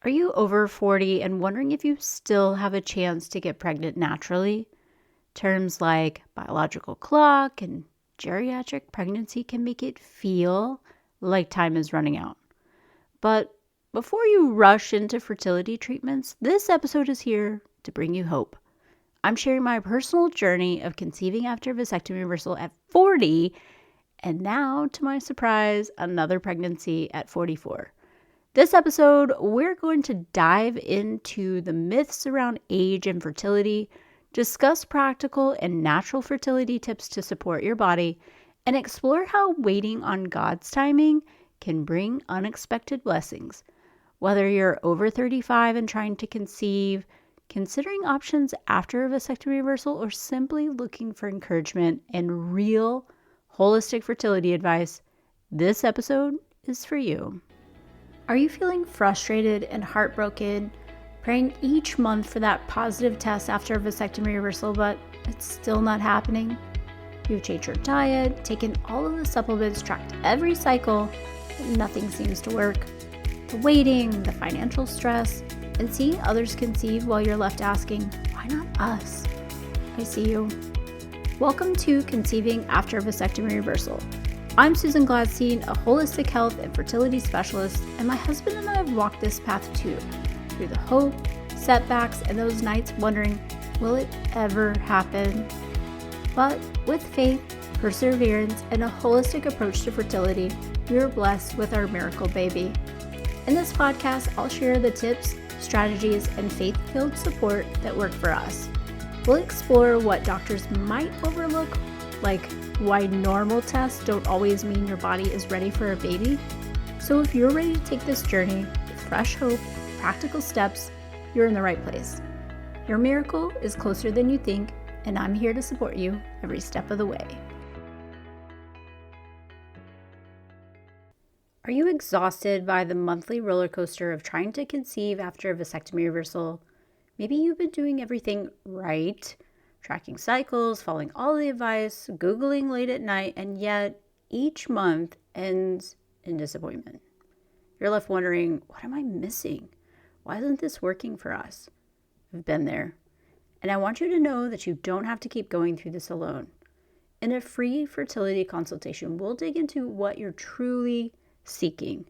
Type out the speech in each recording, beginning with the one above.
Are you over 40 and wondering if you still have a chance to get pregnant naturally? Terms like biological clock and geriatric pregnancy can make it feel like time is running out. But before you rush into fertility treatments, this episode is here to bring you hope. I'm sharing my personal journey of conceiving after vasectomy reversal at 40, and now, to my surprise, another pregnancy at 44. This episode, we're going to dive into the myths around age and fertility, discuss practical and natural fertility tips to support your body, and explore how waiting on God's timing can bring unexpected blessings. Whether you're over 35 and trying to conceive, considering options after a vasectomy reversal, or simply looking for encouragement and real holistic fertility advice, this episode is for you. Are you feeling frustrated and heartbroken, praying each month for that positive test after a vasectomy reversal, but it's still not happening? You've changed your diet, taken all of the supplements, tracked every cycle, and nothing seems to work. The waiting, the financial stress, and seeing others conceive while you're left asking, why not us? I see you. Welcome to Conceiving After Vasectomy Reversal. I'm Susan Gladstein, a holistic health and fertility specialist, and my husband and I have walked this path too, through the hope, setbacks, and those nights wondering, will it ever happen? But with faith, perseverance, and a holistic approach to fertility, we are blessed with our miracle baby. In this podcast, I'll share the tips, strategies, and faith-filled support that work for us. We'll explore what doctors might overlook, like why normal tests don't always mean your body is ready for a baby. So if you're ready to take this journey with fresh hope, practical steps, you're in the right place. Your miracle is closer than you think, and I'm here to support you every step of the way. Are you exhausted by the monthly roller coaster of trying to conceive after a vasectomy reversal? Maybe you've been doing everything right, tracking cycles, following all the advice, Googling late at night, and yet each month ends in disappointment. You're left wondering, what am I missing? Why isn't this working for us? I've been there. And I want you to know that you don't have to keep going through this alone. In a free fertility consultation, we'll dig into what you're truly seeking,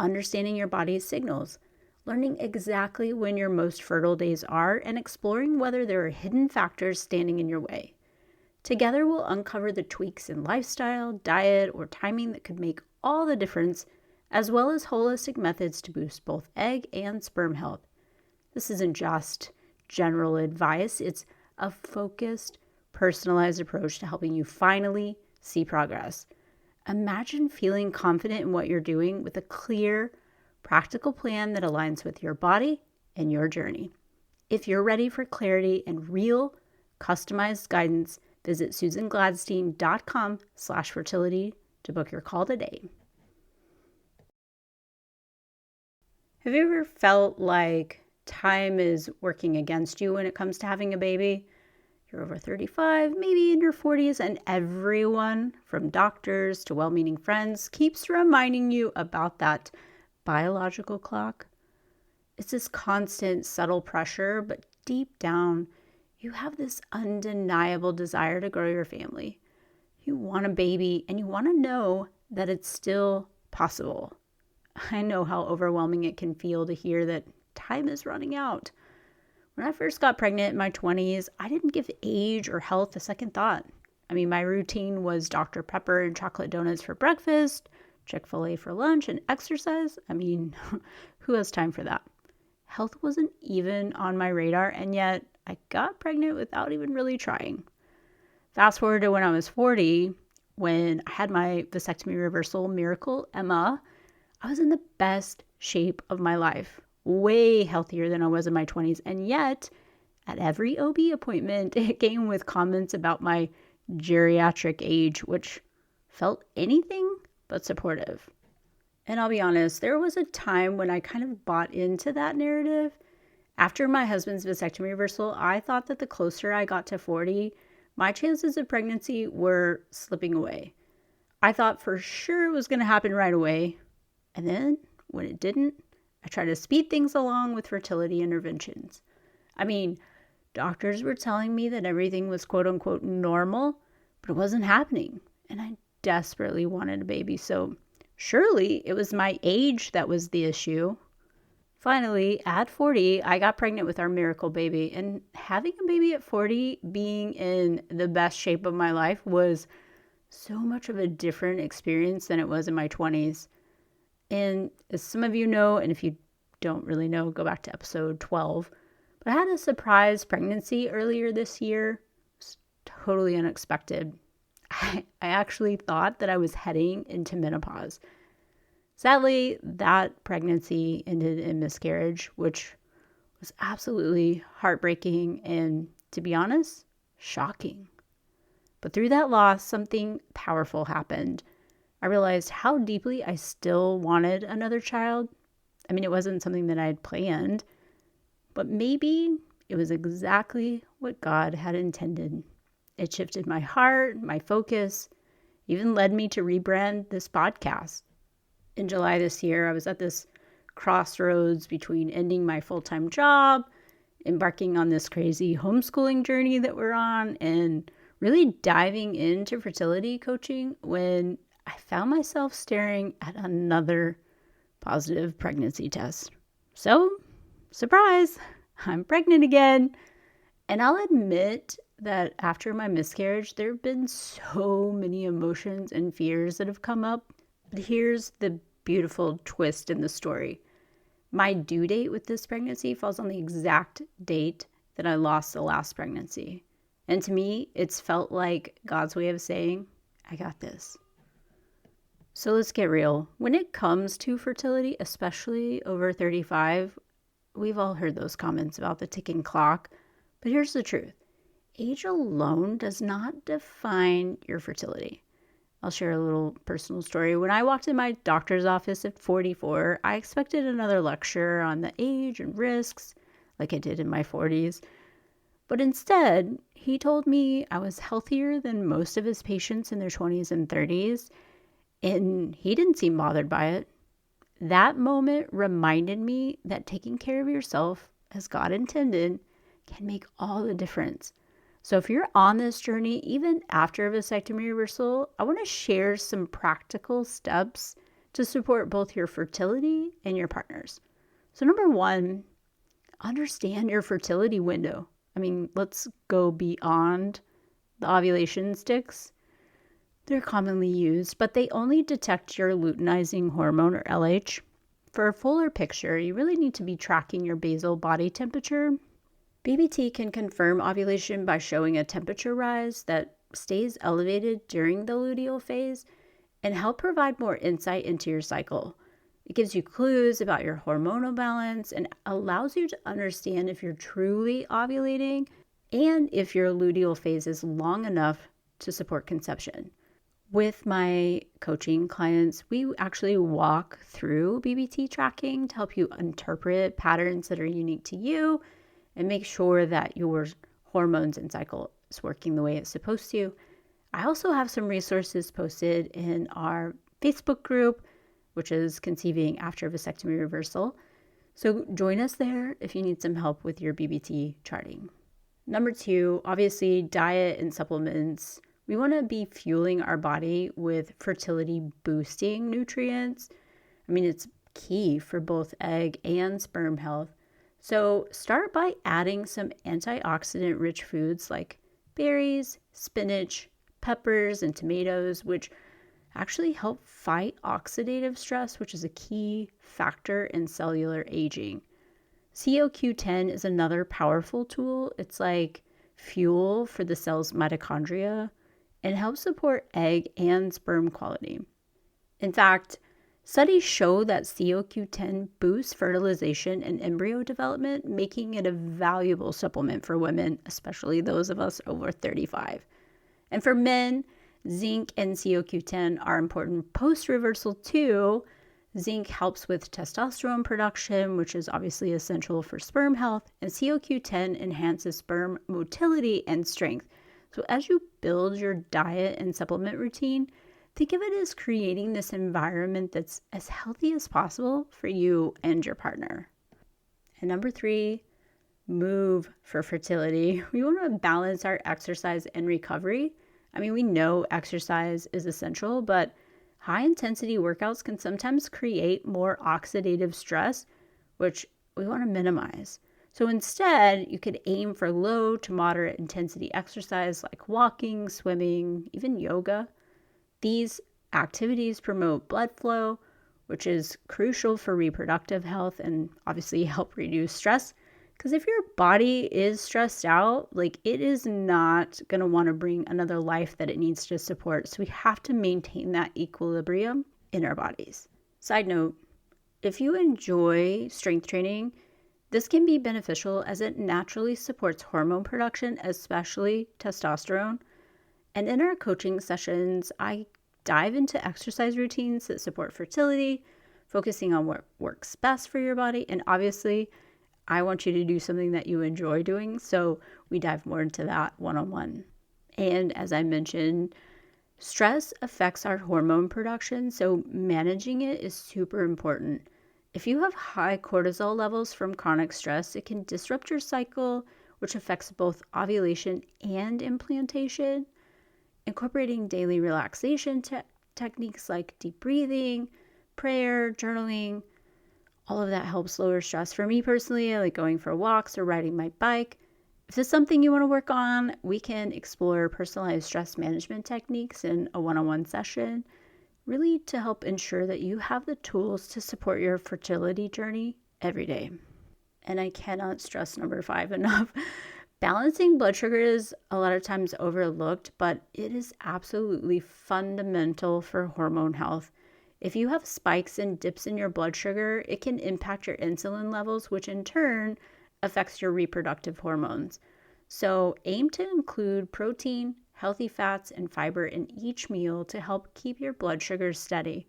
understanding your body's signals, learning exactly when your most fertile days are, and exploring whether there are hidden factors standing in your way. Together, we'll uncover the tweaks in lifestyle, diet, or timing that could make all the difference, as well as holistic methods to boost both egg and sperm health. This isn't just general advice, it's a focused, personalized approach to helping you finally see progress. Imagine feeling confident in what you're doing with a clear, practical plan that aligns with your body and your journey. If you're ready for clarity and real, customized guidance, visit susangladstein.com/fertility to book your call today. Have you ever felt like time is working against you when it comes to having a baby? You're over 35, maybe in your 40s, and everyone, from doctors to well-meaning friends, keeps reminding you about that biological clock. It's this constant, subtle pressure, but deep down, you have this undeniable desire to grow your family. You want a baby, and you want to know that it's still possible. I know how overwhelming it can feel to hear that time is running out. When I first got pregnant in my 20s, I didn't give age or health a second thought. My routine was Dr. Pepper and chocolate donuts for breakfast, Chick-fil-A for lunch, and exercise. Who has time for that? Health wasn't even on my radar, and yet I got pregnant without even really trying. Fast forward to when I was 40, when I had my vasectomy reversal miracle, Emma, I was in the best shape of my life, way healthier than I was in my 20s, and yet at every OB appointment, it came with comments about my geriatric age, which felt anything but supportive. And I'll be honest, there was a time when I kind of bought into that narrative. After my husband's vasectomy reversal, I thought that the closer I got to 40, my chances of pregnancy were slipping away. I thought for sure it was going to happen right away. And then when it didn't, I tried to speed things along with fertility interventions. I mean, doctors were telling me that everything was quote unquote normal, but it wasn't happening. And I desperately wanted a baby, so surely it was my age that was the issue. Finally, at 40, I got pregnant with our miracle baby, and having a baby at 40, being in the best shape of my life, was so much of a different experience than it was in my 20s. And as some of you know, and if you don't really know, go back to episode 12. But I had a surprise pregnancy earlier this year. It was totally unexpected. I actually thought that I was heading into menopause. Sadly, that pregnancy ended in miscarriage, which was absolutely heartbreaking and, to be honest, shocking. But through that loss, something powerful happened. I realized how deeply I still wanted another child. I mean, it wasn't something that I had planned, but maybe it was exactly what God had intended. It shifted my heart, my focus, even led me to rebrand this podcast. In July this year, I was at this crossroads between ending my full-time job, embarking on this crazy homeschooling journey that we're on, and really diving into fertility coaching when I found myself staring at another positive pregnancy test. So, surprise, I'm pregnant again. And I'll admit that after my miscarriage, there have been so many emotions and fears that have come up. But here's the beautiful twist in the story. My due date with this pregnancy falls on the exact date that I lost the last pregnancy. And to me, it's felt like God's way of saying, I got this. So let's get real. When it comes to fertility, especially over 35, we've all heard those comments about the ticking clock. But here's the truth. Age alone does not define your fertility. I'll share a little personal story. When I walked in my doctor's office at 44, I expected another lecture on the age and risks, like I did in my 40s. But instead, he told me I was healthier than most of his patients in their 20s and 30s, and he didn't seem bothered by it. That moment reminded me that taking care of yourself, as God intended, can make all the difference. So if you're on this journey, even after a vasectomy reversal, I want to share some practical steps to support both your fertility and your partners. So number one, understand your fertility window. I mean, let's go beyond the ovulation sticks. They're commonly used, but they only detect your luteinizing hormone, or LH. For a fuller picture, you really need to be tracking your basal body temperature. BBT can confirm ovulation by showing a temperature rise that stays elevated during the luteal phase and help provide more insight into your cycle. It gives you clues about your hormonal balance and allows you to understand if you're truly ovulating and if your luteal phase is long enough to support conception. With my coaching clients, we actually walk through BBT tracking to help you interpret patterns that are unique to you and make sure that your hormones and cycle is working the way it's supposed to. I also have some resources posted in our Facebook group, which is Conceiving After Vasectomy Reversal. So join us there if you need some help with your BBT charting. Number two, obviously diet and supplements. We want to be fueling our body with fertility boosting nutrients. I mean, it's key for both egg and sperm health. So start by adding some antioxidant-rich foods like berries, spinach, peppers, and tomatoes, which actually help fight oxidative stress, which is a key factor in cellular aging. CoQ10 is another powerful tool. It's like fuel for the cell's mitochondria and helps support egg and sperm quality. In fact, studies show that CoQ10 boosts fertilization and embryo development, making it a valuable supplement for women, especially those of us over 35. And for men, zinc and CoQ10 are important post-reversal too. Zinc helps with testosterone production, which is obviously essential for sperm health, and CoQ10 enhances sperm motility and strength. So as you build your diet and supplement routine, Think of it as creating this environment that's as healthy as possible for you and your partner. And number 3, move for fertility. We want to balance our exercise and recovery. I mean, we know exercise is essential, but high intensity workouts can sometimes create more oxidative stress, which we want to minimize. So instead, you could aim for low to moderate intensity exercise like walking, swimming, even yoga. These activities promote blood flow, which is crucial for reproductive health and obviously help reduce stress. Because if your body is stressed out, it is not going to want to bring another life that it needs to support. So we have to maintain that equilibrium in our bodies. Side note, if you enjoy strength training, this can be beneficial as it naturally supports hormone production, especially testosterone. And in our coaching sessions, I dive into exercise routines that support fertility, focusing on what works best for your body. And obviously, I want you to do something that you enjoy doing. So we dive more into that one-on-one. And as I mentioned, stress affects our hormone production. So managing it is super important. If you have high cortisol levels from chronic stress, it can disrupt your cycle, which affects both ovulation and implantation. Incorporating daily relaxation techniques like deep breathing, prayer, journaling, all of that helps lower stress. For me personally, I like going for walks or riding my bike. If this is something you want to work on, we can explore personalized stress management techniques in a one-on-one session, really to help ensure that you have the tools to support your fertility journey every day. And I cannot stress number 5 enough. Balancing blood sugar is a lot of times overlooked, but it is absolutely fundamental for hormone health. If you have spikes and dips in your blood sugar, it can impact your insulin levels, which in turn affects your reproductive hormones. So aim to include protein, healthy fats, and fiber in each meal to help keep your blood sugar steady.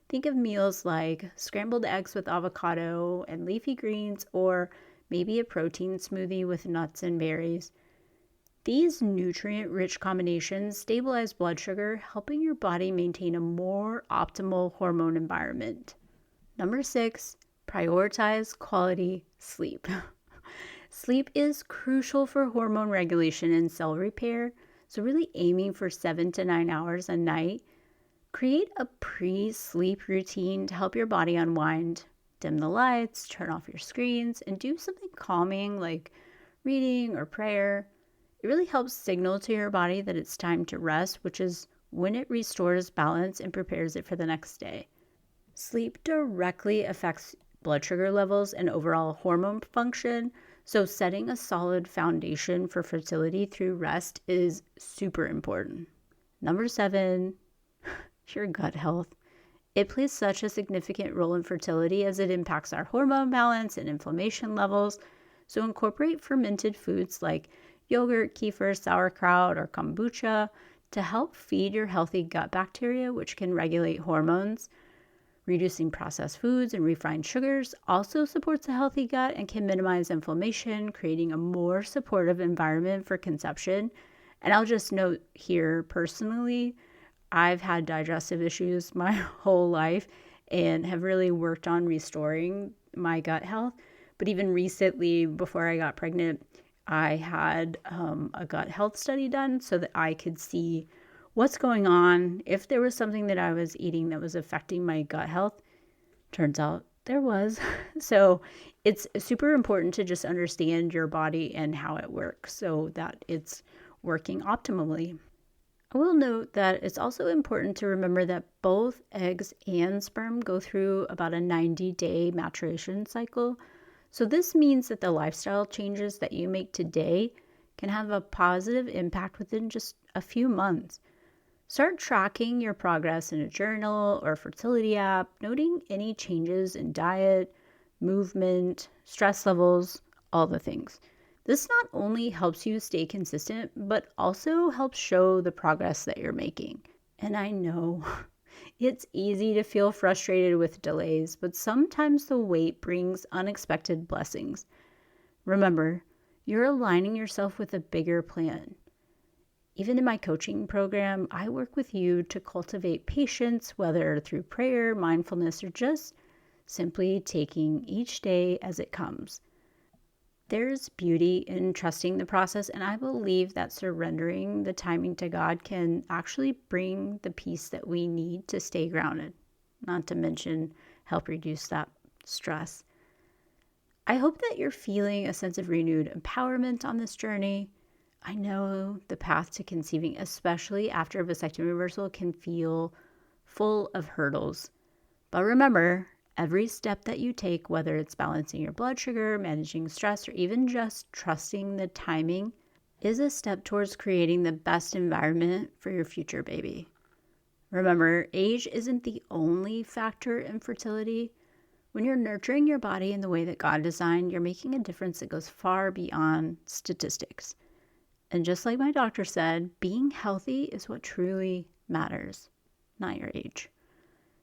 Think of meals like scrambled eggs with avocado and leafy greens, or maybe a protein smoothie with nuts and berries. These nutrient-rich combinations stabilize blood sugar, helping your body maintain a more optimal hormone environment. Number 6, prioritize quality sleep. Sleep is crucial for hormone regulation and cell repair, so really aiming for 7 to 9 hours a night. Create a pre-sleep routine to help your body unwind. Dim the lights, turn off your screens, and do something calming like reading or prayer. It really helps signal to your body that it's time to rest, which is when it restores balance and prepares it for the next day. Sleep directly affects blood sugar levels and overall hormone function, so setting a solid foundation for fertility through rest is super important. Number 7, your gut health. It plays such a significant role in fertility as it impacts our hormone balance and inflammation levels. So incorporate fermented foods like yogurt, kefir, sauerkraut, or kombucha to help feed your healthy gut bacteria, which can regulate hormones. Reducing processed foods and refined sugars also supports a healthy gut and can minimize inflammation, creating a more supportive environment for conception. And I'll just note here personally, I've had digestive issues my whole life and have really worked on restoring my gut health. But even recently, before I got pregnant, I had a gut health study done so that I could see what's going on, if there was something that I was eating that was affecting my gut health. Turns out there was. So it's super important to just understand your body and how it works so that it's working optimally. I will note that it's also important to remember that both eggs and sperm go through about a 90-day maturation cycle. So this means that the lifestyle changes that you make today can have a positive impact within just a few months. Start tracking your progress in a journal or fertility app, noting any changes in diet, movement, stress levels, all the things. This not only helps you stay consistent, but also helps show the progress that you're making. And I know it's easy to feel frustrated with delays, but sometimes the wait brings unexpected blessings. Remember, you're aligning yourself with a bigger plan. Even in my coaching program, I work with you to cultivate patience, whether through prayer, mindfulness, or just simply taking each day as it comes. There's beauty in trusting the process, and I believe that surrendering the timing to God can actually bring the peace that we need to stay grounded, not to mention help reduce that stress. I hope that you're feeling a sense of renewed empowerment on this journey. I know the path to conceiving, especially after a vasectomy reversal, can feel full of hurdles. But remember, every step that you take, whether it's balancing your blood sugar, managing stress, or even just trusting the timing, is a step towards creating the best environment for your future baby. Remember, age isn't the only factor in fertility. When you're nurturing your body in the way that God designed, you're making a difference that goes far beyond statistics. And just like my doctor said, being healthy is what truly matters, not your age.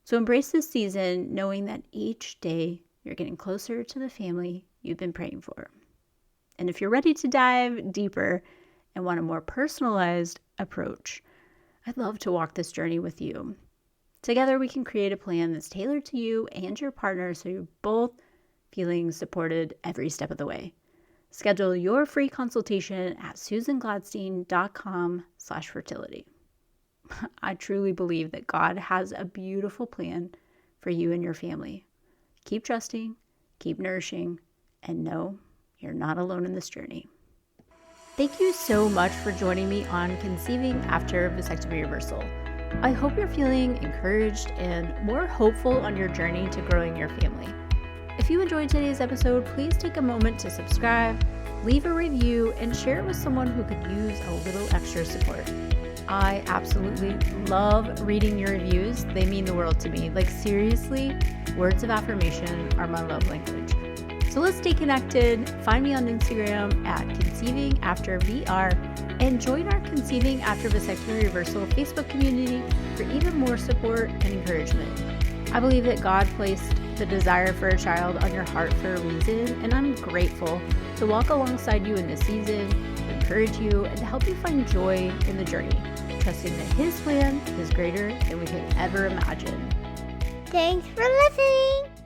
So embrace this season knowing that each day you're getting closer to the family you've been praying for. And if you're ready to dive deeper and want a more personalized approach, I'd love to walk this journey with you. Together, we can create a plan that's tailored to you and your partner so you're both feeling supported every step of the way. Schedule your free consultation at susangladstein.com/fertility. I truly believe that God has a beautiful plan for you and your family. Keep trusting, keep nourishing, and know you're not alone in this journey. Thank you so much for joining me on Conceiving After Vasectomy Reversal. I hope you're feeling encouraged and more hopeful on your journey to growing your family. If you enjoyed today's episode, please take a moment to subscribe, leave a review, and share it with someone who could use a little extra support. I absolutely love reading your reviews. They mean the world to me. Like, seriously, words of affirmation are my love language. So let's stay connected. Find me on Instagram at Conceiving After VR and join our Conceiving After Vasectomy Reversal Facebook community for even more support and encouragement. I believe that God placed the desire for a child on your heart for a reason, and I'm grateful to walk alongside you in this season, to encourage you, and to help you find joy in the journey, trusting that His plan is greater than we could ever imagine. Thanks for listening.